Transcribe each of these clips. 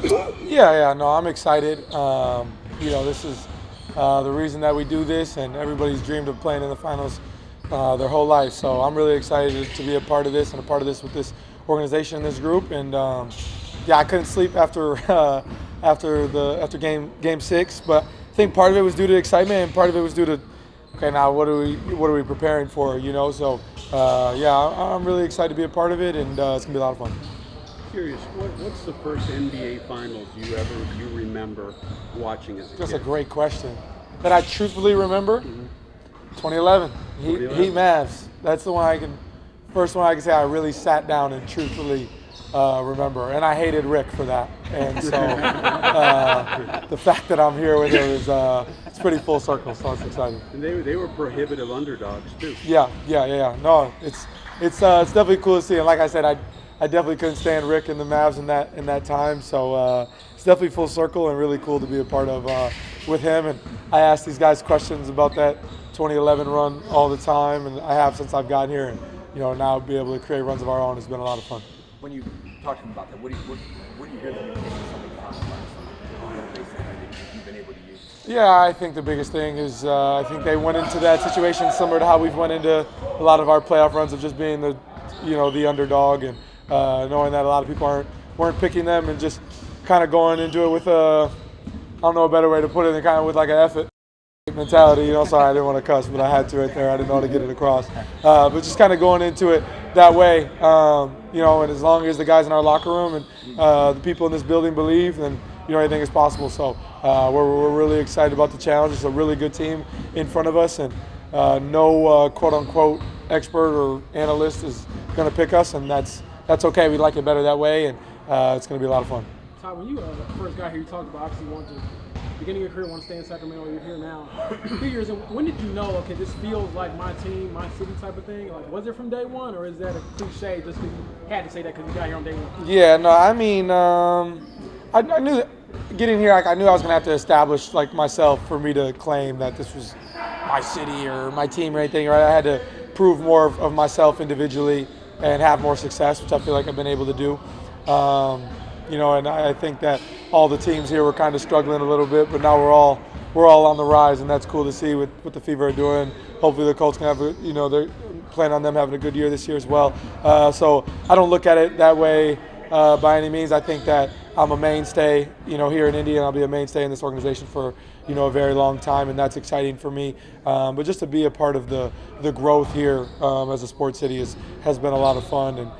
Yeah, no, I'm excited. This is the reason that we do this, and everybody's dreamed of playing in the finals their whole life. So I'm really excited to be a part of this and a part of this with this organization and this group. And yeah, I couldn't sleep after after game six, but I think part of it was due to excitement, and part of it was due to okay, now what are we preparing for? So yeah, I'm really excited to be a part of it, and it's gonna be a lot of fun. Curious, what's the first NBA Finals you remember watching as a That's kid? a great question. That I truthfully remember, 2011, Heat Mavs. That's the first one I can say I really sat down and truthfully remember. And I hated Rick for that. And so the fact that I'm here with him is it's pretty full circle. So it's exciting. And they were prohibitive underdogs too. Yeah. No, it's definitely cool to see. And like I said, I definitely couldn't stand Rick and the Mavs in that time. So it's definitely full circle and really cool to be a part of with him. And I ask these guys questions about that 2011 run all the time, and I have since I've gotten here. And now be able to create runs of our own has been a lot of fun. When you talk to them about that, what do you hear them missing something you've been able to use? Yeah, I think the biggest thing is I think they went into that situation similar to how we've went into a lot of our playoff runs of just being the underdog and knowing that a lot of people weren't picking them and just kind of going into it with I don't know a better way to put it than kind of with like an effort mentality. Sorry, I didn't want to cuss, but I had to right there. I didn't know how to get it across. But just kind of going into it that way, and as long as the guys in our locker room and the people in this building believe, then anything is possible. So we're really excited about the challenge. It's a really good team in front of us, and no quote-unquote expert or analyst is going to pick us, and that's okay. We like it better that way, and it's going to be a lot of fun. Ty, when you first got here, you talked about obviously wanting to beginning of your career, want to stay in Sacramento. You're here now. 2 years in, when did you know? Okay, this feels like my team, my city type of thing. Like, was it from day one, or is that a cliche just because you had to say that because you got here on day one? Yeah, no, I mean, I knew that getting here, I knew I was going to have to establish like myself for me to claim that this was my city or my team or anything. Right? I had to prove more of myself individually and have more success, which I feel like I've been able to do. And I think that all the teams here were kind of struggling a little bit, but now we're all on the rise, and that's cool to see with what the Fever are doing. Hopefully the Colts can have they're planning on them having a good year this year as well. So I don't look at it that way by any means. I think that I'm a mainstay, here in Indy, and I'll be a mainstay in this organization for a very long time, and that's exciting for me. But just to be a part of the growth here as a sports city has been a lot of fun, and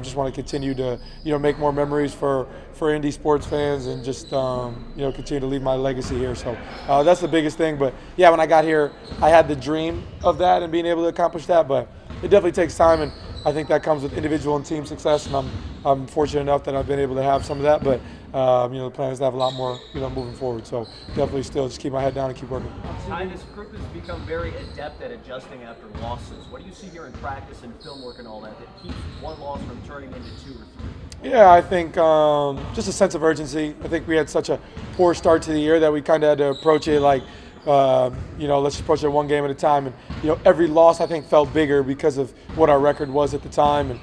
just want to continue to make more memories for Indy sports fans, and just continue to leave my legacy here. So that's the biggest thing. But yeah, when I got here, I had the dream of that and being able to accomplish that, but it definitely takes time, and I think that comes with individual and team success, and I'm fortunate enough that I've been able to have some of that. But the plan is to have a lot more moving forward. So definitely still just keep my head down and keep working. Ty, this group has become very adept at adjusting after losses. What do you see here in practice and film work and all that keeps one loss from turning into 2 or 3? Yeah, I think just a sense of urgency. I think we had such a poor start to the year that we kind of had to approach it like, let's just approach it one game at a time. And, every loss I think felt bigger because of what our record was at the time. And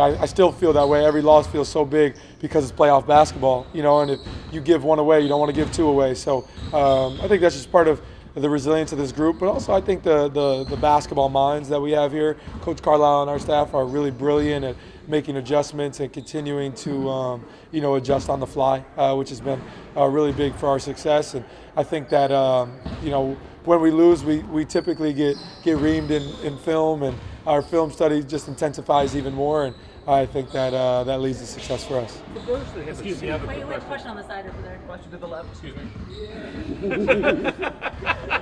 I still feel that way. Every loss feels so big because it's playoff basketball, and if you give one away, you don't want to give two away. So I think that's just part of the resilience of this group, but also I think the basketball minds that we have here. Coach Carlisle and our staff are really brilliant at making adjustments and continuing to adjust on the fly, which has been really big for our success. And I think that when we lose, we typically get reamed in film, and our film study just intensifies even more. And I think that that leads to success for us. Excuse me, wait, question on the side over there. Question to the left. Excuse me.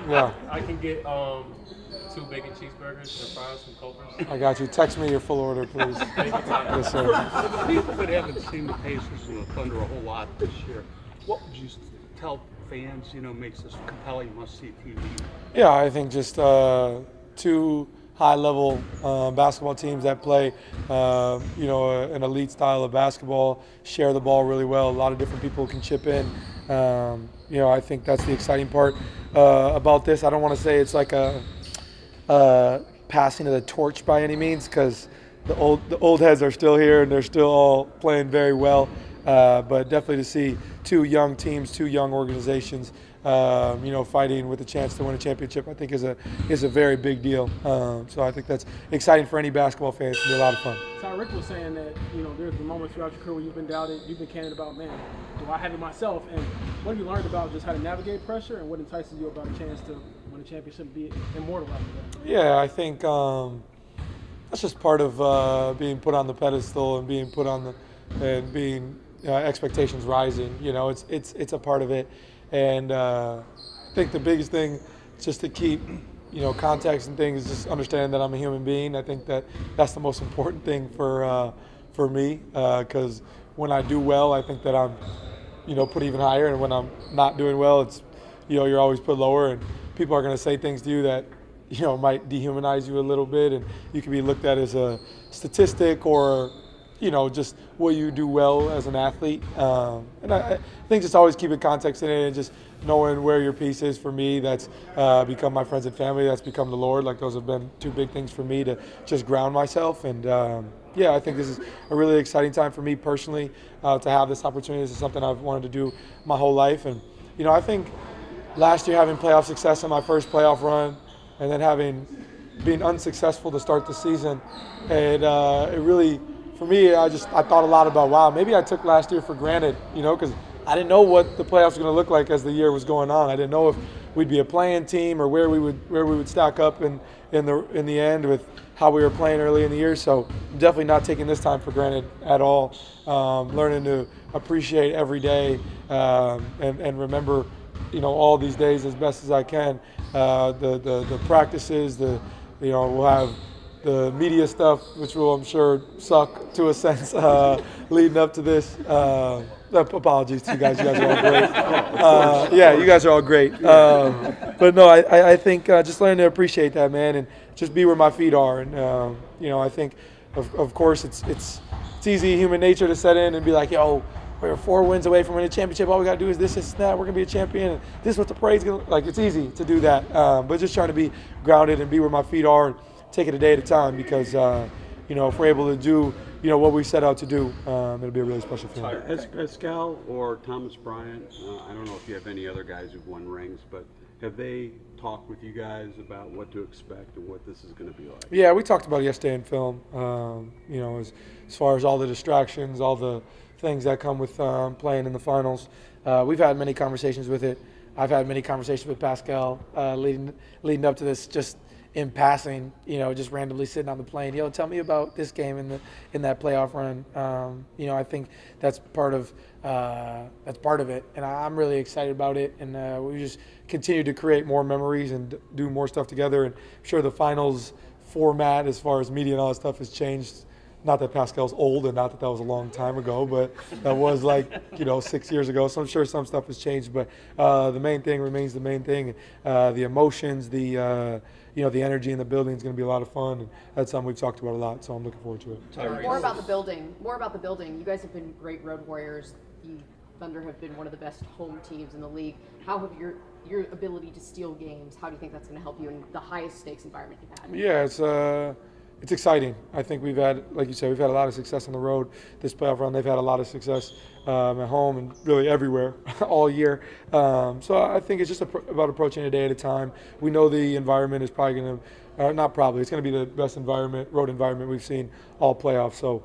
Yeah. I can get 2 bacon cheeseburgers and fries from Culver's. I got you. Text me your full order, please. Yes, sir. People that haven't seen the Pacers and the Thunder a whole lot this year, what would you tell fans, makes this compelling must-see TV? Yeah, I think just 2 high-level basketball teams that play, an elite style of basketball, share the ball really well. A lot of different people can chip in. I think that's the exciting part about this. I don't want to say it's like a passing of the torch by any means, because the old heads are still here and they're still all playing very well. But definitely to see two young teams, two young organizations, fighting with a chance to win a championship, I think is a very big deal. So I think that's exciting for any basketball fans. It's going to be a lot of fun. Rick was saying that, there's been moments throughout your career where you've been doubted, you've been candid about, man, do I have it myself? And what have you learned about just how to navigate pressure, and what entices you about a chance to win a championship and be immortal after that? Yeah, I think that's just part of being put on the pedestal and being put on and being expectations rising. It's a part of it. And I think the biggest thing is just to keep, context and things, just understanding that I'm a human being. I think that's the most important thing for me, because when I do well, I think that I'm, put even higher. And when I'm not doing well, it's, you're always put lower. And people are going to say things to you that, might dehumanize you a little bit. And you can be looked at as a statistic or, just will you do well as an athlete. And I think just always keeping context in it and just knowing where your piece is. For me, that's become my friends and family. That's become the Lord. Like, those have been two big things for me to just ground myself. And I think this is a really exciting time for me personally to have this opportunity. This is something I've wanted to do my whole life. And, I think last year having playoff success in my first playoff run and then being unsuccessful to start the season, it really, for me, I thought a lot about, wow, maybe I took last year for granted, because I didn't know what the playoffs were going to look like as the year was going on. I didn't know if we'd be a playing team or where we would stack up in the end with how we were playing early in the year. So I'm definitely not taking this time for granted at all. Learning to appreciate every day and remember, all these days as best as I can. The practices, we'll have the media stuff, which will, I'm sure, suck to a sense leading up to this. Apologies to you guys. You guys are all great. You guys are all great. But no, I think just learning to appreciate that, man, and just be where my feet are. And, I think, of course, it's easy, human nature, to set in and be like, yo, we're 4 wins away from winning a championship. All we got to do is this, that. We're going to be a champion. And this is what the parade's going to look like. It's easy to do that. But just trying to be grounded and be where my feet are and take it a day at a time, because, if we're able to do, what we set out to do, it'll be a really special feeling. Has Pascal or Thomas Bryant, I don't know if you have any other guys who've won rings, but have they talked with you guys about what to expect and what this is going to be like? Yeah, we talked about it yesterday in film, as far as all the distractions, all the things that come with playing in the finals. We've had many conversations with it. I've had many conversations with Pascal leading up to this, just in passing, just randomly sitting on the plane. Tell me about this game in that playoff run. I think that's part of it, and I'm really excited about it. And we just continue to create more memories and do more stuff together. And I'm sure the finals format, as far as media and all that stuff, has changed. Not that Pascal's old, and not that was a long time ago, but that was 6 years ago. So I'm sure some stuff has changed, but the main thing remains the main thing. The emotions, the energy in the building is going to be a lot of fun, and that's something we've talked about a lot. So I'm looking forward to it. More about the building. You guys have been great road warriors. The Thunder have been one of the best home teams in the league. How have your ability to steal games? How do you think that's going to help you in the highest stakes environment you've had? Yeah, it's exciting. I think we've had, like you said, we've had a lot of success on the road this playoff run. They've had a lot of success at home and really everywhere all year. So I think it's just about approaching a day at a time. We know the environment is probably going to, not probably, it's going to be the best road environment we've seen all playoffs. So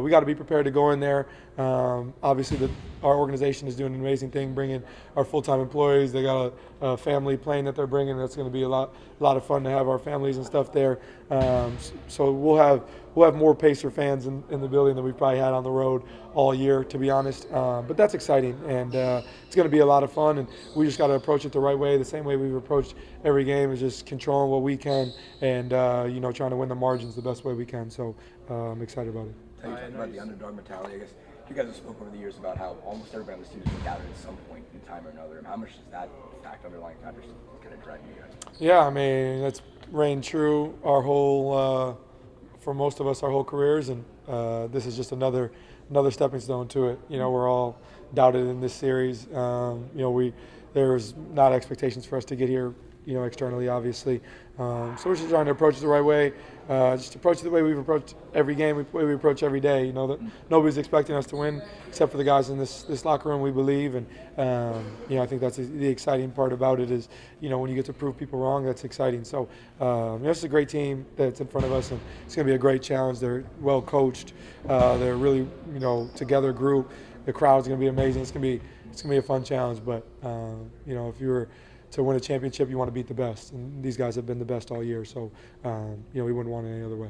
we got to be prepared to go in there. Obviously, our organization is doing an amazing thing, bringing our full-time employees. They got a family plane that they're bringing. That's going to be a lot of fun to have our families and stuff there. So we'll have more Pacer fans in the building than we've probably had on the road all year, to be honest. But that's exciting, and it's going to be a lot of fun. And we just got to approach it the right way, the same way we've approached every game, is just controlling what we can and trying to win the margins the best way we can. So I'm excited about it. You talked about the underdog mentality. I guess you guys have spoken over the years about how almost everybody on this team has been doubted at some point in time or another. How much does that fact, underlying factor, kind of drive you guys? Yeah, I mean, that's reigned true our whole, for most of us, our whole careers, and this is just another stepping stone to it. We're all doubted in this series. There's not expectations for us to get here, externally, obviously. So we're just trying to approach it the right way, just approach it the way we've approached every game, the way we approach every day. You know, that nobody's expecting us to win except for the guys in this locker room, we believe. And, you know, I think that's the exciting part about it is, you know, when you get to prove people wrong, that's exciting. So, you know, this is a great team that's in front of us, and it's going to be a great challenge. They're well coached. They're really, you know, together group. The crowd's going to be amazing. It's going to be a fun challenge. But, you know, if you were to win a championship, you want to beat the best. And these guys have been the best all year. So, you know, we wouldn't want it any other way.